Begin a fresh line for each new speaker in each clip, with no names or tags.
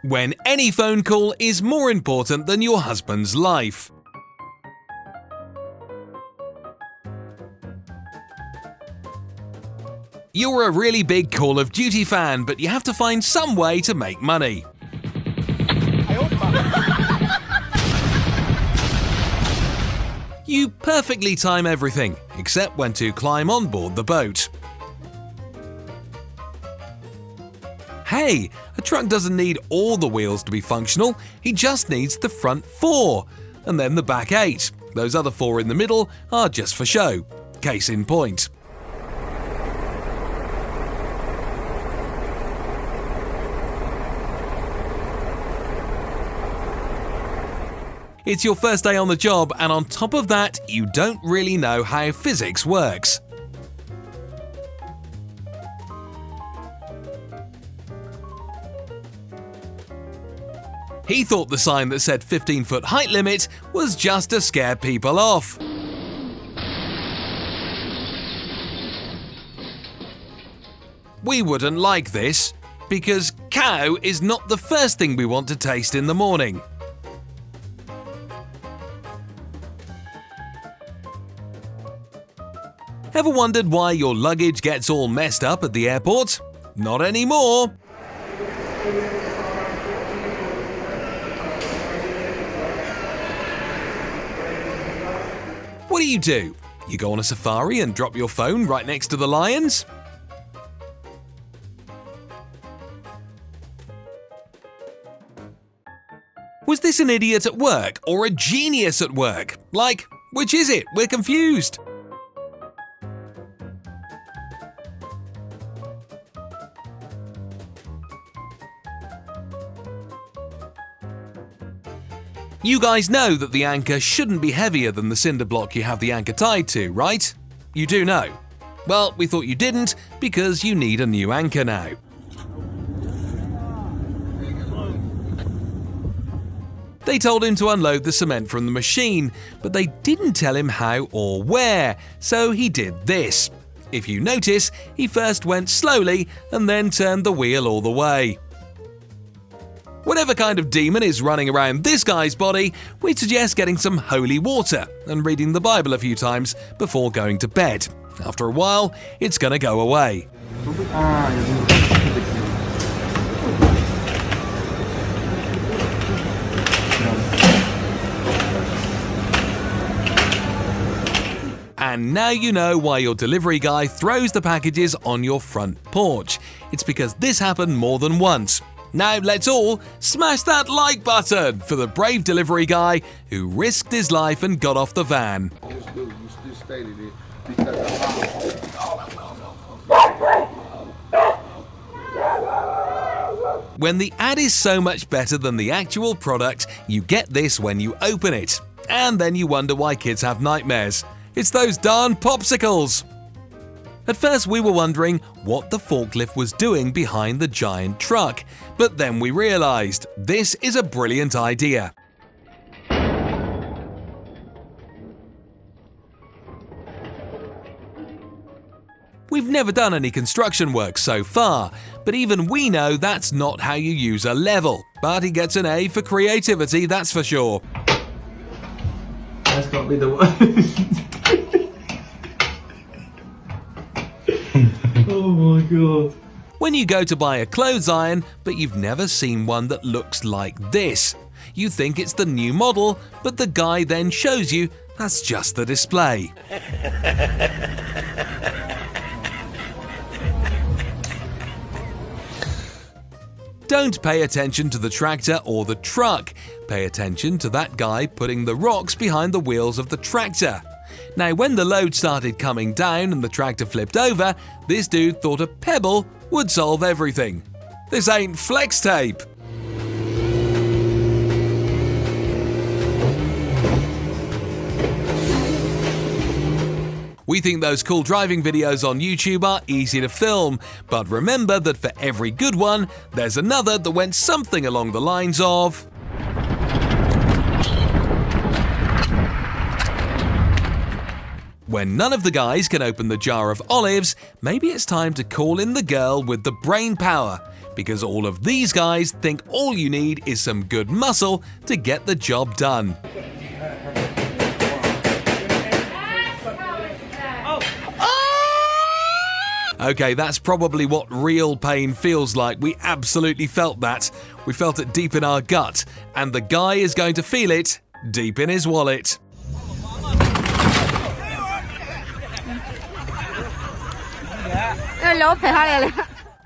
When any phone call is more important than your husband's life. You're a really big Call of Duty fan, but you have to find some way to make money. You perfectly time everything, except when to climb on board the boat. Hey, a truck doesn't need all the wheels to be functional, he just needs the front 4, and then the back 8. Those other 4 in the middle are just for show. Case in point. It's your first day on the job, and on top of that, you don't really know how physics works. He thought the sign that said 15-foot height limit was just to scare people off. We wouldn't like this, because cow is not the first thing we want to taste in the morning. Ever wondered why your luggage gets all messed up at the airport? Not anymore! What do? You go on a safari and drop your phone right next to the lions? Was this an idiot at work or a genius at work? Like, which is it? We're confused. You guys know that the anchor shouldn't be heavier than the cinder block you have the anchor tied to, right? You do know. Well, we thought you didn't because you need a new anchor now. They told him to unload the cement from the machine, but they didn't tell him how or where, so he did this. If you notice, he first went slowly and then turned the wheel all the way. Whatever kind of demon is running around this guy's body, we'd suggest getting some holy water and reading the Bible a few times before going to bed. After a while, it's gonna go away. And now you know why your delivery guy throws the packages on your front porch. It's because this happened more than once. Now let's all smash that like button for the brave delivery guy who risked his life and got off the van. When the ad is so much better than the actual product, you get this when you open it. And then you wonder why kids have nightmares. It's those darn popsicles! At first we were wondering what the forklift was doing behind the giant truck, but then we realized this is a brilliant idea. We've never done any construction work so far, but even we know that's not how you use a level. But he gets an A for creativity, that's for sure.
That's got to be the one. Oh my god.
When you go to buy a clothes iron, but you've never seen one that looks like this. You think it's the new model, but the guy then shows you that's just the display. Don't pay attention to the tractor or the truck. Pay attention to that guy putting the rocks behind the wheels of the tractor. Now, when the load started coming down and the tractor flipped over, this dude thought a pebble would solve everything. This ain't flex tape. We think those cool driving videos on YouTube are easy to film, but remember that for every good one, there's another that went something along the lines of... When none of the guys can open the jar of olives, maybe it's time to call in the girl with the brain power. because all of these guys think all you need is some good muscle to get the job done. Okay, that's probably what real pain feels like. We absolutely felt that. We felt it deep in our gut, and the guy is going to feel it deep in his wallet.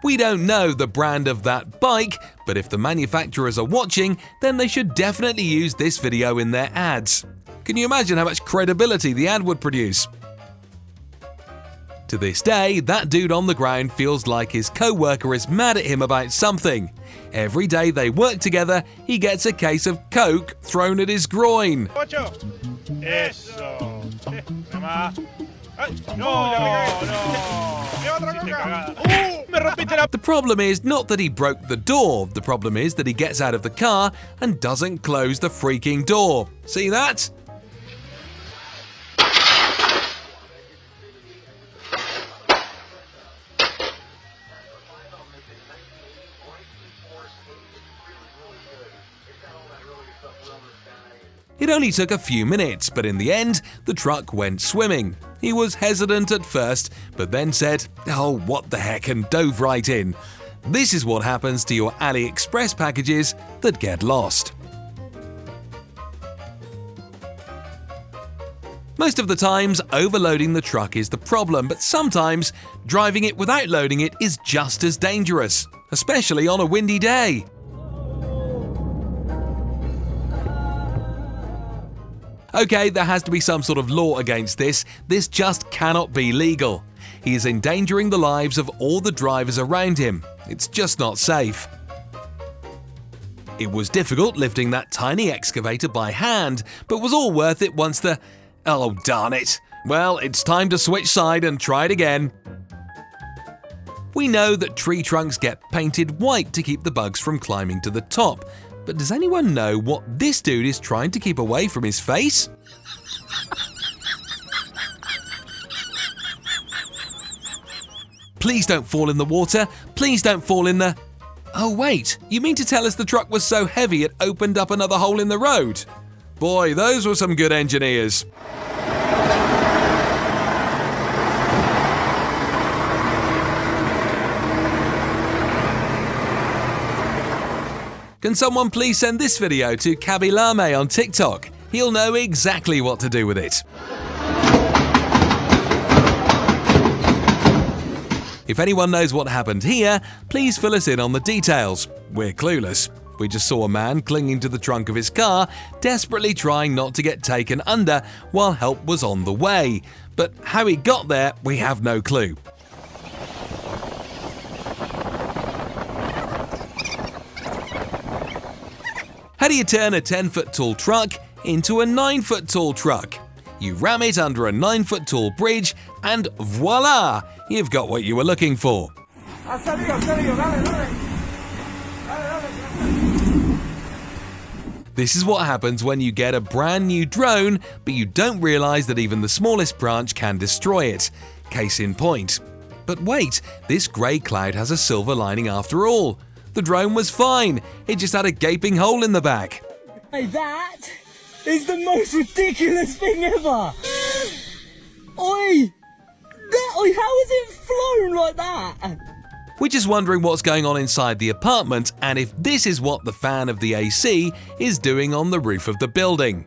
We don't know the brand of that bike, but if the manufacturers are watching, then they should definitely use this video in their ads. Can you imagine how much credibility the ad would produce? To this day, that dude on the ground feels like his co-worker is mad at him about something. Every day they work together, he gets a case of Coke thrown at his groin. The problem is not that he broke the door, the problem is that he gets out of the car and doesn't close the freaking door. See that? It only took a few minutes, but in the end, the truck went swimming. He was hesitant at first, but then said, "Oh, what the heck," and dove right in. This is what happens to your AliExpress packages that get lost. Most of the times, overloading the truck is the problem, but sometimes driving it without loading it is just as dangerous, especially on a windy day. Okay, there has to be some sort of law against this. This just cannot be legal. He is endangering the lives of all the drivers around him. It's just not safe. It was difficult lifting that tiny excavator by hand, but was all worth it once the... Oh, darn it. Well, it's time to switch side and try it again. We know that tree trunks get painted white to keep the bugs from climbing to the top. But does anyone know what this dude is trying to keep away from his face? Please don't fall in the water. Please don't fall in the... Oh wait, you mean to tell us the truck was so heavy it opened up another hole in the road? Boy, those were some good engineers. Can someone please send this video to Kabilame on TikTok? He'll know exactly what to do with it. If anyone knows what happened here, please fill us in on the details. We're clueless. We just saw a man clinging to the trunk of his car, desperately trying not to get taken under while help was on the way. But how he got there, we have no clue. How do you turn a 10-foot tall truck into a 9-foot tall truck? You ram it under a 9-foot tall bridge and voila! You've got what you were looking for. This is what happens when you get a brand new drone, but you don't realize that even the smallest branch can destroy it. Case in point. But wait, this grey cloud has a silver lining after all. The drone was fine, it just had a gaping hole in the back.
Hey, that is the most ridiculous thing ever! Oi! How has it flown like that?
We're just wondering what's going on inside the apartment and if this is what the fan of the AC is doing on the roof of the building.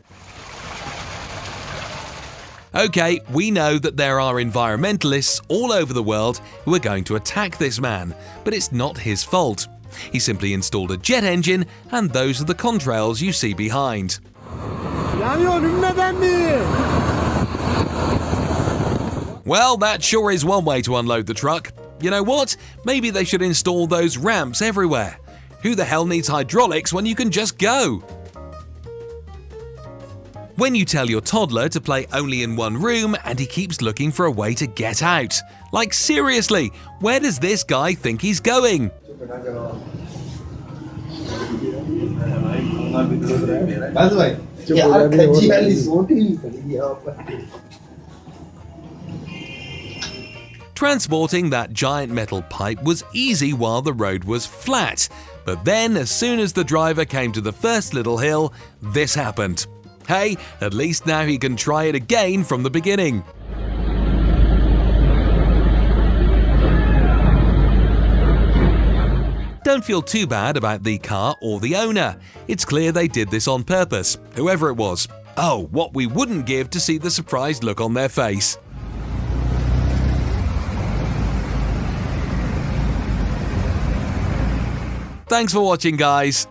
Okay, we know that there are environmentalists all over the world who are going to attack this man, but it's not his fault. He simply installed a jet engine, and those are the contrails you see behind. Well, that sure is one way to unload the truck. You know what? Maybe they should install those ramps everywhere. Who the hell needs hydraulics when you can just go? When you tell your toddler to play only in one room and he keeps looking for a way to get out. Like seriously, where does this guy think he's going? Transporting that giant metal pipe was easy while the road was flat, but then as soon as the driver came to the first little hill, this happened. Hey, at least now he can try it again from the beginning. Don't feel too bad about the car or the owner. It's clear they did this on purpose, whoever it was. Oh, what we wouldn't give to see the surprised look on their face. Thanks for watching, guys.